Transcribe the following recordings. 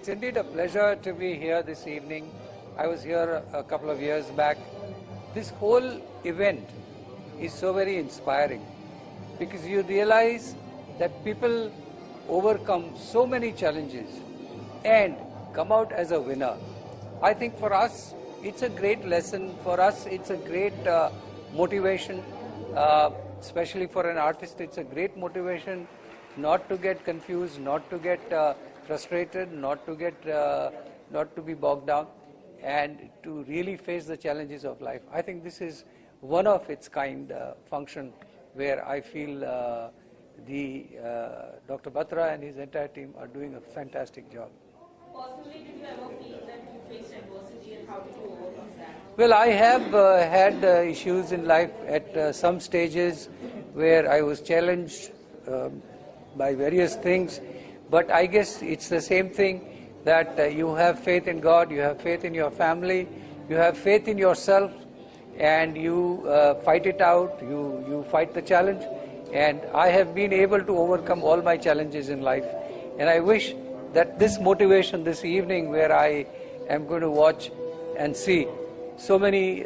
It's indeed a pleasure to be here this evening. I was here a couple of years back. This whole event is so very inspiring because you realize that people overcome so many challenges and come out as a winner. I think for us, it's a great lesson. For us, it's a great motivation, especially for an artist. It's a great motivation not to get confused, not to get frustrated, not to be bogged down, and to really face the challenges of life. I think this is one of its kind function where I feel Dr. Batra and his entire team are doing a fantastic job. Personally, did you ever feel that you faced adversity and how did you overcome that? Well, I have had issues in life at some stages where I was challenged by various things, but I guess it's the same thing that you have faith in God, you have faith in your family, you have faith in yourself, and you fight it out, you fight the challenge, and I have been able to overcome all my challenges in life. And I wish that this motivation this evening, where I am going to watch and see so many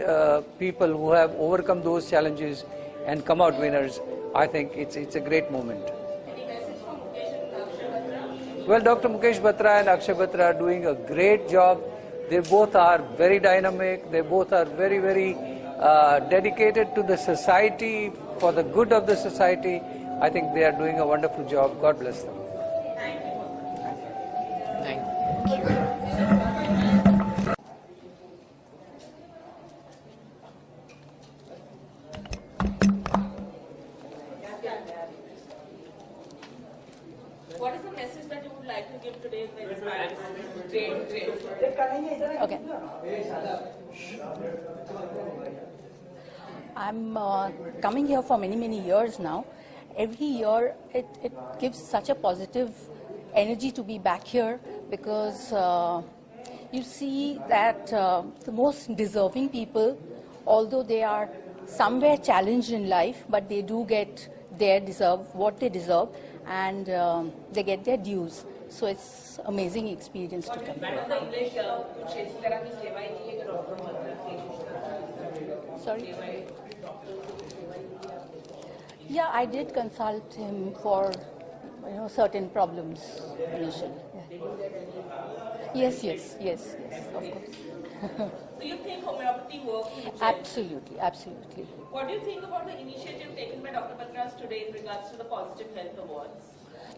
people who have overcome those challenges and come out winners, I think it's a great moment. Any message from Mukesh and Akshay Batra? Well, Dr. Mukesh Batra and Akshay Batra are doing a great job. They both are very dynamic. They both are very, very dedicated to the society, for the good of the society. I think they are doing a wonderful job. God bless them. Thank you. Thank you. What is the message that you would like to give today when it's great? Okay. I'm coming here for many, many years now. Every year it gives such a positive energy to be back here because you see that the most deserving people, although they are somewhere challenged in life, but they do get what they deserve, and they get their dues. So it's amazing experience to come here. Sorry? Yeah, I did consult him for certain problems initially. Yeah. Yes, of course. Do you think homeopathy works in children? Absolutely. What do you think about the initiative taken by Dr. Batra today in regards to the Positive Health Awards?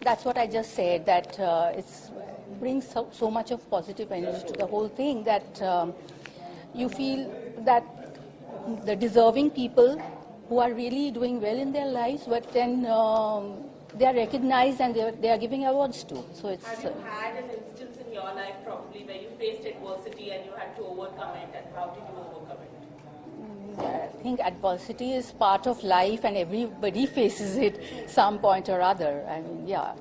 That's what I just said, that it brings so much of positive energy to the whole thing that you feel that the deserving people who are really doing well in their lives, but then they are recognized and they are giving awards too. So it's. Have you had an instance in your life probably where you faced adversity and you had to overcome it, and how did you overcome it? I think adversity is part of life and everybody faces it some point or other. I mean, yeah.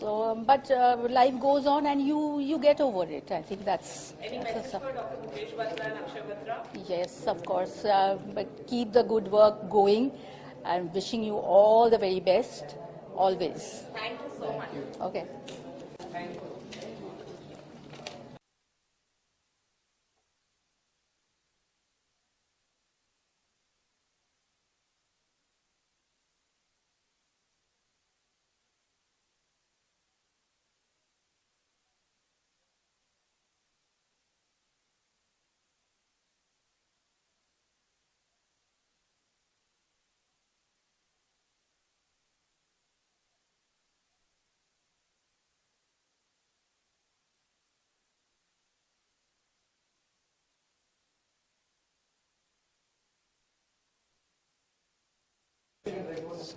So, but life goes on and you get over it. I think that's... Any message for Dr. Mukesh Batra and Akshay Batra? Yes, of course. But keep the good work going. I'm wishing you all the very best, always. Thank you so much. Okay. Thank you.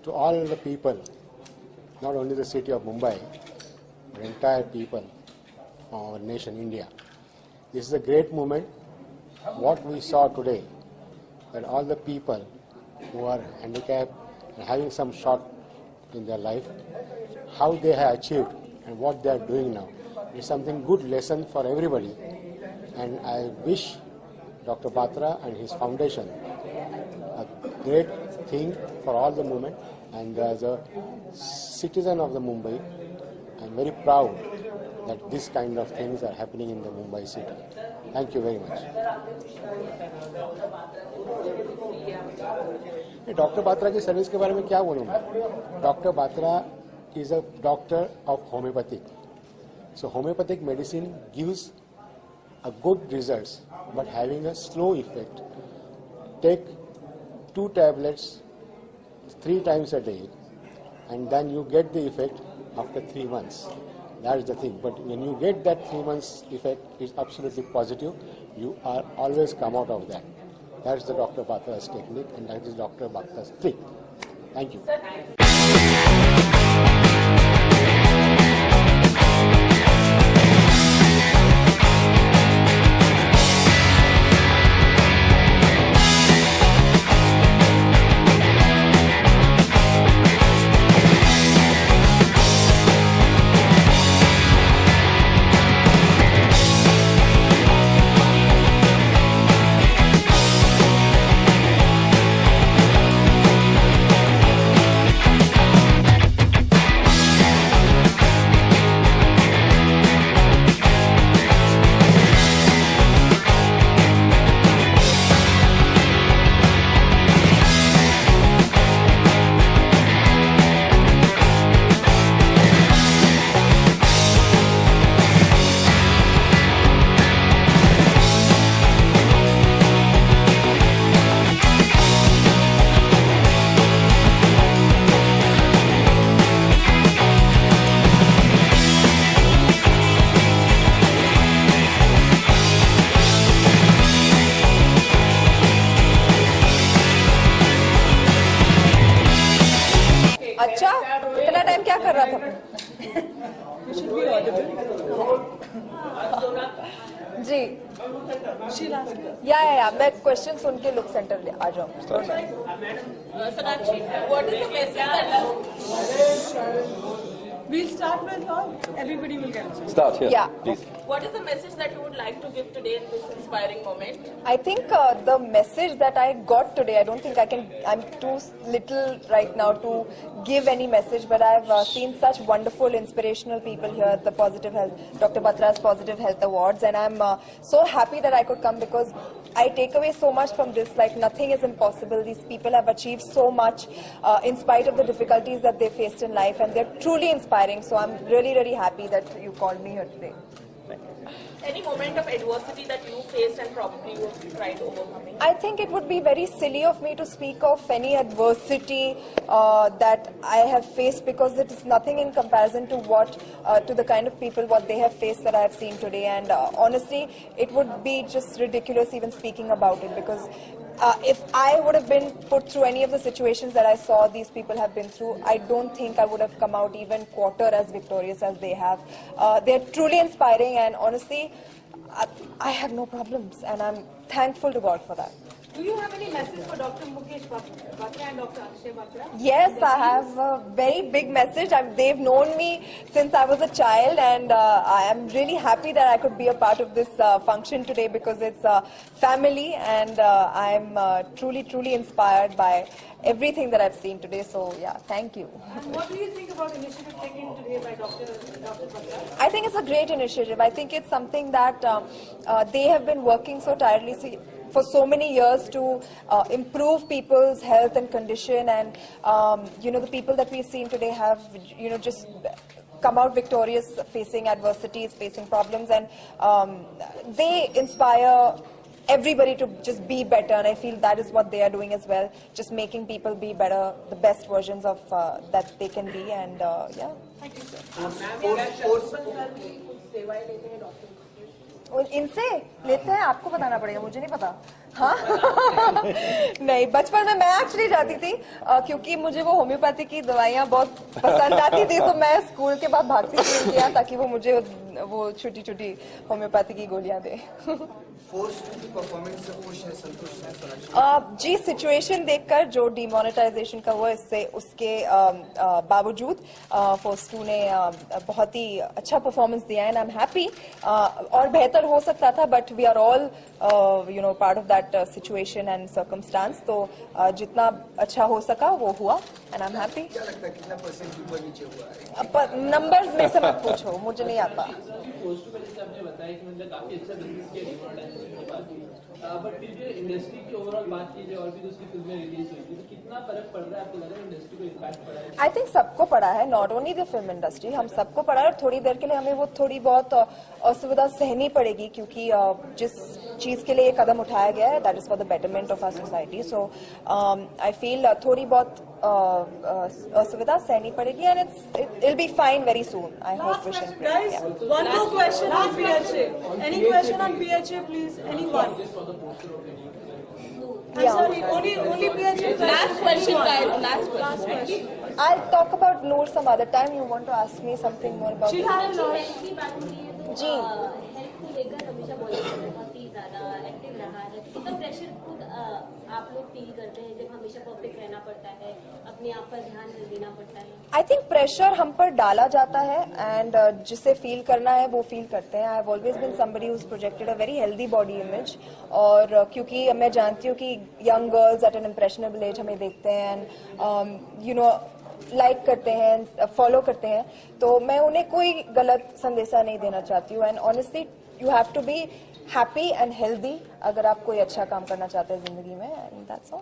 To all the people, not only the city of Mumbai, but entire people of our nation, India. This is a great moment. What we saw today, that all the people who are handicapped and having some short in their life, how they have achieved and what they are doing now, is something good lesson for everybody. And I wish Dr. Batra and his foundation a great thing for all the movement. And as a citizen of the Mumbai, I'm very proud that this kind of things are happening in the Mumbai city. Thank you very much. Doctor Batra की service के बारे में क्या बोलूँ मैं? Doctor Batra is a doctor of homeopathic. So homeopathic medicine gives a good results, but having a slow effect. Take 2 tablets 3 times a day, and then you get the effect after 3 months. That's the thing. But when you get that 3 months effect, it's absolutely positive. You are always come out of that. That's the Dr. Batra's technique, and that is Dr. Batra's trick. Thank you. अच्छा, इतना time क्या कर रहा था? जी, या मैं question सुन के look centre ले आ जाऊँ. Sonakshi, what is the message that We'll start with all. Everybody will get a chance. Start here, Yeah. please. what is the message that you would like to give today in this inspiring moment? I think the message that I got today, I don't think I'm too little right now to give any message, but I've seen such wonderful, inspirational people here at the Positive Health, Dr. Batra's Positive Health Awards, and I'm so happy that I could come because I take away so much from this, like nothing is impossible. These people have achieved so much in spite of the difficulties that they faced in life, and they're truly inspiring. So I'm really, really happy that you called me here today. Any moment of adversity that you faced and probably you have tried overcoming? I think it would be very silly of me to speak of any adversity that I have faced because it is nothing in comparison to to the kind of people what they have faced that I have seen today. And honestly, it would be just ridiculous even speaking about it because if I would have been put through any of the situations that I saw these people have been through, I don't think I would have come out even quarter as victorious as they have. They're truly inspiring, and honestly, I have no problems, and I'm thankful to God for that. Do you have any message for Dr. Mukesh Batra and Dr. Akshay Batra? Yes, I have a very big message. They've known me since I was a child, and I am really happy that I could be a part of this function today because it's family, and I'm truly, truly inspired by everything that I've seen today. So, yeah, thank you. And what do you think about initiative taken today by Dr. Batra? I think it's a great initiative. I think it's something that they have been working so tirelessly for so many years to improve people's health and condition, and the people that we've seen today have just come out victorious, facing adversities, facing problems, and they inspire everybody to just be better, and I feel that is what they are doing as well, just making people be better, the best versions of that they can be, and yeah. Thank you, sir. इनसे लेते हैं, आपको बताना पड़ेगा, मुझे नहीं पता. हाँ नहीं, बचपन में मैं एक्चुअली जाती थी क्योंकि मुझे वो होम्योपैथी की दवाइयाँ बहुत पसंद आती थी, तो मैं स्कूल के बाद भागती थी उनके यहाँ ताकि वो मुझे वो छोटी छोटी होम्योपैथी की गोलियाँ दे. जी, सिचुएशन देखकर जो डिमोनेटाइजेशन का हुआ इससे उसके बावजूद फोर्स 2 ने बहुत ही अच्छा परफॉर्मेंस दिया है, एंड आई एम हैप्पी. और बेहतर हो सकता था, but we are all part of that that situation and circumstance. तो जितना अच्छा हो सका वो हुआ and I'm happy. क्या लगता है कितना परसेंट ऊपर नीचे हुआ है? नंबर्स में से मत पूछो, मुझे नहीं आता. पोस्ट में जैसे आपने बताया कि मतलब काफी अच्छा बिजनेस किया डिमोनेटाइजेशन के बाद बट फिर जो इंडस्ट्री की ओवरऑल बात की जाए और भी दूसरी फिल्में रिलीज हुई थी तो कितना फर्क पड़ रहा है आपको लग रहा है इंडस्ट्री को इम्पैक्ट पड़ा है? आई थिंक सबको पड़ा है, not only the film industry, हम सबको पड़ा है. और थोड़ी देर के लिए हमें वो थोड़ी बहुत असुविधा सहनी पड़ेगी क्योंकि जिस चीज के लिए ये कदम उठाया गया है that is for the betterment of our society. So I feel थोड़ी बहुत असुविधा सहनी पड़ेगी and it will be fine very soon. I hope wish and pray. Guys, one more question on PHA. Any question on PHA, please? Anyone? I'm Yeah. sorry, only PHA. Last question, guys. Last question. I'll talk about Noor some other time. You want to ask me something more about She'll it? have a lot. Health की बात होती है तो जी. Health को लेकर हमेशा बहुत ही ज्यादा एक्टिव रहा है. कितना प्रेशर खुद आप लोग फील करते हैं जब हमेशा परफेक्ट रहना पड़ता है, अपने आप पर ध्यान देना पड़ता है? आई थिंक प्रेशर हम पर डाला जाता है एंड जिसे फील करना है वो फील करते हैं. I have always been somebody who's projected a very healthy body image. और क्योंकि मैं जानती हूँ कि young girls at an impressionable age हमें देखते हैं एंड यू नो लाइक करते हैं, फॉलो करते हैं, तो मैं उन्हें कोई गलत संदेशा नहीं देना चाहती हूँ. And honestly you have to be happy and healthy अगर आप कोई अच्छा काम करना चाहते हैं जिंदगी में. And that's all.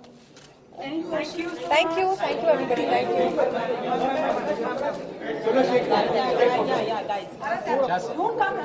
Any questions? Thank you everybody. Thank you. Don't come.